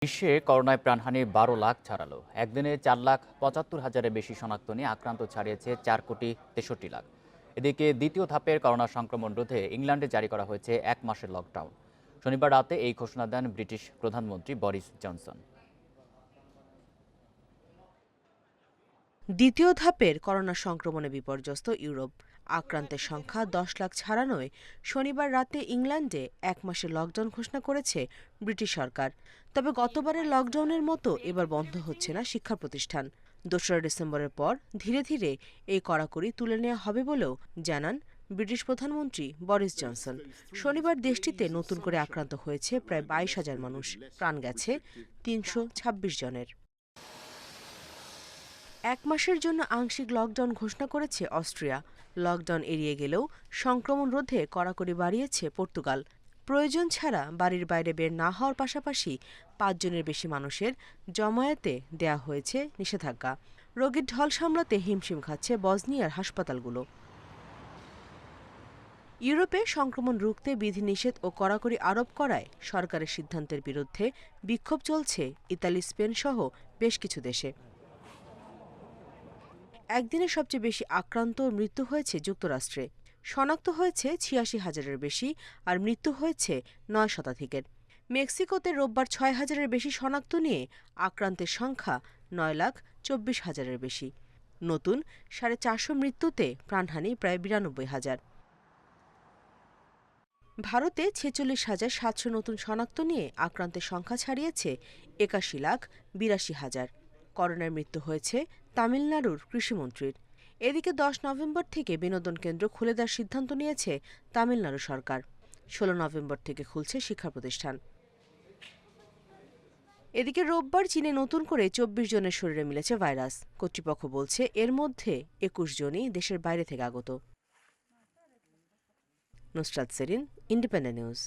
বিশ্বে করোনায় প্রাণহানি ১২ লাখ ছাড়ালো। একদিনে ৪,৭৫,০০০-এর বেশি শনাক্ত নিয়ে আক্রান্ত ছাড়িয়েছে ৪,৬৩,০০,০০০। এদিকে দ্বিতীয় ধাপের করোনা সংক্রমণ রোধে ইংল্যান্ডে জারি করা হয়েছে ১ মাসের লকডাউন। শনিবার রাতে এই ঘোষণা দেন ব্রিটিশ প্রধানমন্ত্রী বরিস জনসন। দ্বিতীয় ধাপের করোনা সংক্রমণে বিপর্যস্ত ইউরোপ। আক্রান্তের সংখ্যা ১০ লাখ ছাড়ানোয় শনিবার রাতে ইংল্যান্ডে ১ মাসের লকডাউন ঘোষণা করেছে ব্রিটিশ সরকার। তবে গতবারের লকডাউনের মতো এবার বন্ধ হচ্ছে না শিক্ষা প্রতিষ্ঠান। ২রা ডিসেম্বরের পর ধীরে ধীরে এই কড়াকড়ি তুলে নেওয়া হবে বলেও জানান ব্রিটিশ প্রধানমন্ত্রী বরিস জনসন। শনিবার দেশটিতে নতুন করে আক্রান্ত হয়েছে প্রায় ২২,০০০ মানুষ, প্রাণ গেছে ৩২৬ জনের। ১ মাসের জন্য আংশিক লকডাউন ঘোষণা করেছে অস্ট্রিয়া। লকডাউন এড়িয়ে গেলেও সংক্রমণ রোধে কড়াকড়ি বাড়িয়েছে পর্তুগাল। প্রয়োজন ছাড়া বাড়ির বাইরে বের না হওয়ার পাশাপাশি ৫ জনের বেশি মানুষের জমায়েতে দেয়া হয়েছে নিষেধাজ্ঞা। রোগীর ঢল সামলাতে হিমশিম খাচ্ছে বসনিয়ার হাসপাতালগুলো। ইউরোপে সংক্রমণ রুখতে বিধিনিষেধ ও কড়াকড়ি আরোপ করায় সরকারের সিদ্ধান্তের বিরুদ্ধে বিক্ষোভ চলছে ইতালি, স্পেন সহ বেশ কিছু দেশে। একদিনে সবচেয়ে বেশি আক্রান্ত ও মৃত্যু হয়েছে যুক্তরাষ্ট্রে। শনাক্ত হয়েছে ৮৬,০০০-এর বেশি, আর মৃত্যু হয়েছে ৯ শতাধিকের। মেক্সিকোতে রোববার ৬,০০০-এর বেশি শনাক্ত নিয়ে আক্রান্তের সংখ্যা ৯,২৪,০০০-এর বেশি। নতুন ৪৫০ মৃত্যুতে প্রাণহানি প্রায় ৯২,০০০। ভারতে ৪৬,৭০০ নতুন শনাক্ত নিয়ে আক্রান্তের সংখ্যা ছাড়িয়েছে ৮১,৮২,০০০। করোনায় মৃত্যু হয়েছে তামিলনাড়ুর কৃষিমন্ত্রীর। এদিকে ১০ নভেম্বর থেকে বিনোদন কেন্দ্র খুলে দেওয়ার সিদ্ধান্ত নিয়েছে তামিলনাড়ু সরকার। ১৬ নভেম্বর থেকে খুলছে শিক্ষা প্রতিষ্ঠান। এদিকে রোববার চীনে নতুন করে ২৪ জনের শরীরে মিলেছে ভাইরাস। কর্তৃপক্ষ বলছে এর মধ্যে ২১ জনই দেশের বাইরে থেকে আগত। Nusrat Serin, Independent news.